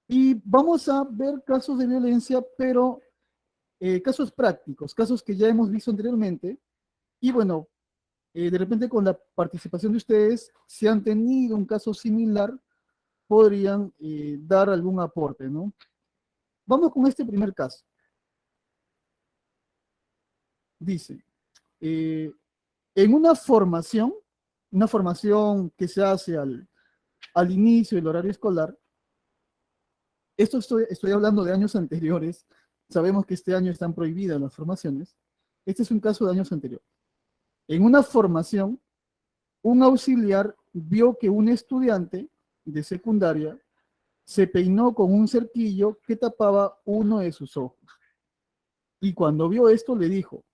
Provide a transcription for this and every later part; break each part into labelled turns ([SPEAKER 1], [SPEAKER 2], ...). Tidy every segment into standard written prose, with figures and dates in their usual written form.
[SPEAKER 1] Y vamos a ver casos de violencia, pero casos prácticos, casos que ya hemos visto anteriormente. Y bueno, de repente con la participación de ustedes, si han tenido un caso similar, podrían dar algún aporte, ¿no? Vamos con este primer caso. Dice, eh, en una formación que se hace al inicio del horario escolar, esto estoy hablando de años anteriores, sabemos que este año están prohibidas las formaciones, este es un caso de años anteriores. En una formación, un auxiliar vio que un estudiante de secundaria se peinó con un cerquillo que tapaba uno de sus ojos. Y cuando vio esto le dijo,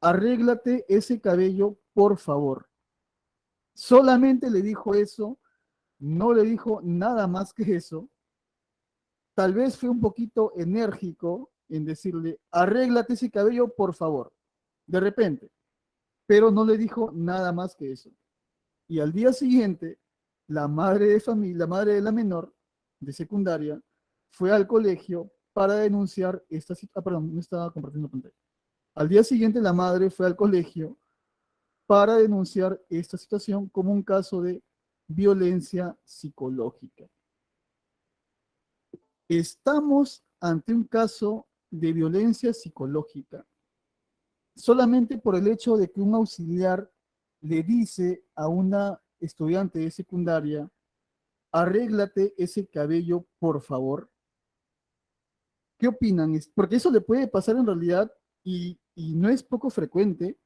[SPEAKER 1] arréglate ese cabello, por favor. Solamente le dijo eso, no le dijo nada más que eso. Tal vez fue un poquito enérgico en decirle, arréglate ese cabello, por favor, de repente, pero no le dijo nada más que eso. Y al día siguiente, la madre de familia, la madre de la menor de secundaria, fue al colegio para denunciar esta situación. Ah, perdón, no estaba compartiendo pantalla. Al día siguiente, la madre fue al colegio para denunciar esta situación como un caso de violencia psicológica. Estamos ante un caso de violencia psicológica solamente por el hecho de que un auxiliar le dice a una estudiante de secundaria, arréglate ese cabello, por favor. ¿Qué opinan? Porque eso le puede pasar en realidad y no es poco frecuente.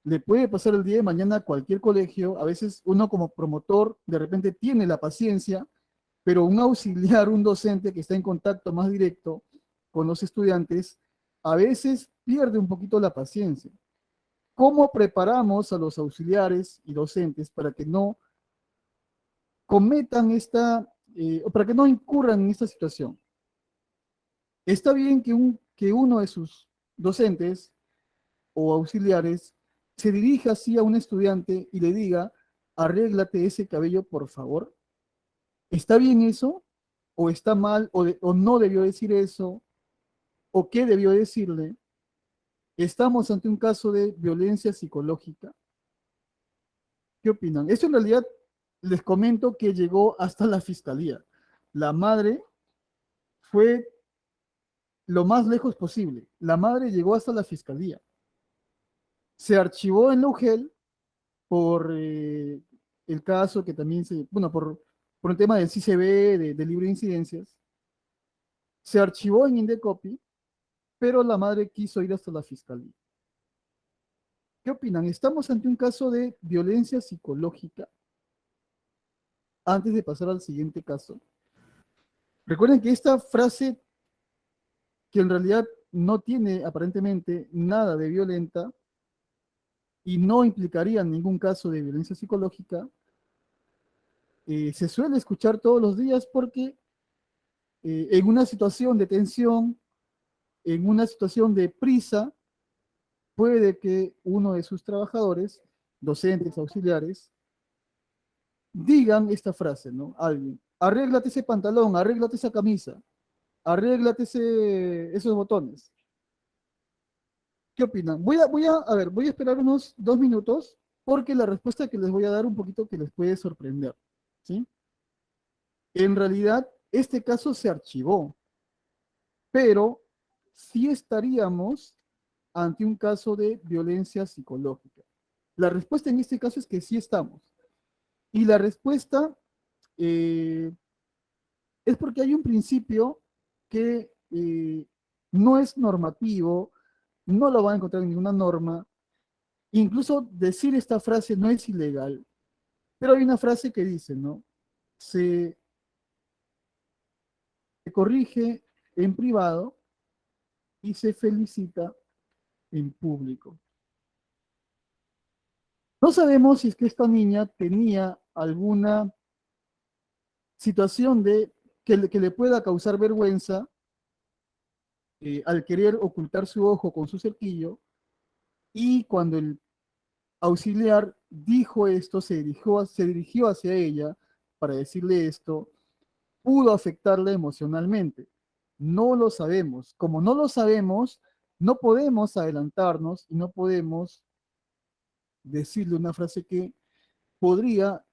[SPEAKER 1] Le puede pasar el día de mañana a cualquier colegio. A veces uno como promotor de repente tiene la paciencia, pero un auxiliar, un docente que está en contacto más directo con los estudiantes, a veces pierde un poquito la paciencia. ¿Cómo preparamos a los auxiliares y docentes para que no cometan o para que no incurran en esta situación? Está bien que uno de sus docentes o auxiliares se dirija así a un estudiante y le diga, arréglate ese cabello, por favor. ¿Está bien eso? ¿O está mal? ¿O no debió decir eso? ¿O qué debió decirle? Estamos ante un caso de violencia psicológica. ¿Qué opinan? Esto en realidad les comento que llegó hasta la fiscalía. La madre fue lo más lejos posible. La madre llegó hasta la fiscalía. Se archivó en la UGEL por el caso que también bueno, por el tema del CICB, de libre de incidencias. Se archivó en Indecopi, pero la madre quiso ir hasta la fiscalía. ¿Qué opinan? ¿Estamos ante un caso de violencia psicológica? Antes de pasar al siguiente caso, recuerden que esta frase, que en realidad no tiene aparentemente nada de violenta y no implicaría ningún caso de violencia psicológica, se suele escuchar todos los días porque en una situación de tensión, en una situación de prisa, puede que uno de sus trabajadores, docentes, auxiliares, digan esta frase, ¿no? Alguien, arréglate ese pantalón, arréglate esa camisa, arréglate esos botones. ¿Qué opinan? Voy a esperar unos 2 minutos porque la respuesta que les voy a dar un poquito que les puede sorprender, ¿sí? En realidad, este caso se archivó, pero sí estaríamos ante un caso de violencia psicológica. La respuesta en este caso es que sí estamos. Y la respuesta eh, es porque hay un principio que no es normativo, no lo van a encontrar en ninguna norma. Incluso decir esta frase no es ilegal, pero hay una frase que dice, ¿no? Se, se corrige en privado y se felicita en público. No sabemos si es que esta niña tenía alguna situación que le pueda causar vergüenza al querer ocultar su ojo con su cerquillo, y cuando el auxiliar dijo esto, se dirigió hacia ella para decirle esto, pudo afectarle emocionalmente. No lo sabemos. Como no lo sabemos, no podemos adelantarnos y no podemos decirle una frase que podría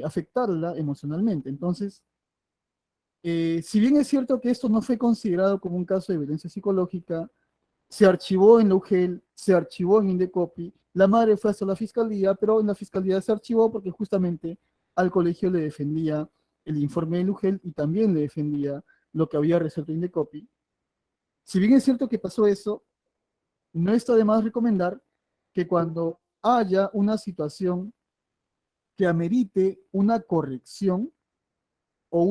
[SPEAKER 1] afectarla emocionalmente. Entonces, si bien es cierto que esto no fue considerado como un caso de violencia psicológica, se archivó en la UGEL, se archivó en Indecopi, la madre fue hasta la fiscalía, pero en la fiscalía se archivó porque justamente al colegio le defendía el informe de UGEL y también le defendía lo que había resuelto Indecopi. Si bien es cierto que pasó eso, no está de más recomendar que cuando haya una situación que amerite una corrección o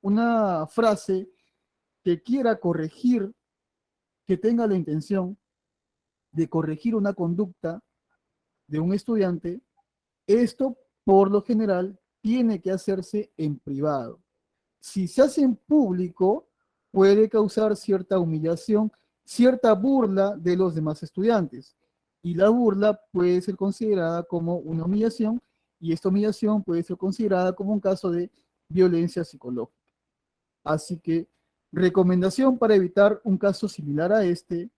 [SPEAKER 1] una frase que quiera corregir, que tenga la intención de corregir una conducta de un estudiante, esto por lo general tiene que hacerse en privado. Si se hace en público, puede causar cierta humillación, cierta burla de los demás estudiantes. Y la burla puede ser considerada como una humillación y esta humillación puede ser considerada como un caso de violencia psicológica. Así que recomendación para evitar un caso similar a este: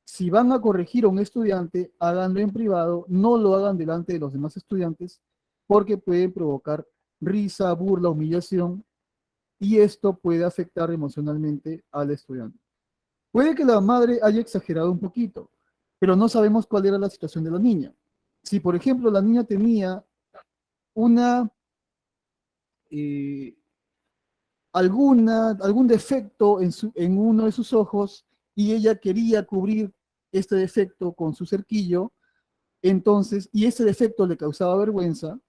[SPEAKER 1] si van a corregir a un estudiante, háganlo en privado, no lo hagan delante de los demás estudiantes, porque puede provocar risa, burla, humillación, y esto puede afectar emocionalmente al estudiante. Puede que la madre haya exagerado un poquito, pero no sabemos cuál era la situación de la niña. Si, por ejemplo, la niña tenía una, eh, algún defecto en uno de sus ojos y ella quería cubrir este defecto con su cerquillo, entonces, y ese defecto le causaba vergüenza,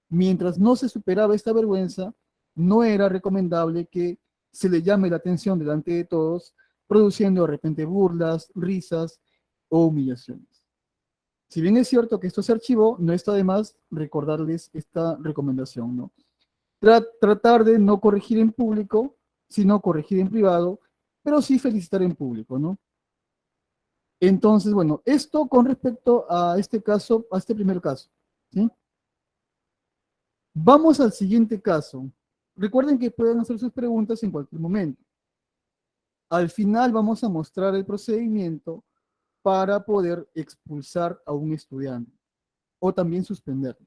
[SPEAKER 1] mientras no se superaba esta vergüenza, no era recomendable que se le llame la atención delante de todos, produciendo de repente burlas, risas o humillaciones. Si bien es cierto que esto se archivó, no está de más recordarles esta recomendación, ¿no? Tratar de no corregir en público, sino corregir en privado, pero sí felicitar en público, ¿no? Entonces, bueno, esto con respecto a este caso, a este primer caso, ¿sí? Vamos al siguiente caso. Recuerden que pueden hacer sus preguntas en cualquier momento. Al final vamos a mostrar el procedimiento para poder expulsar a un estudiante o también suspenderlo.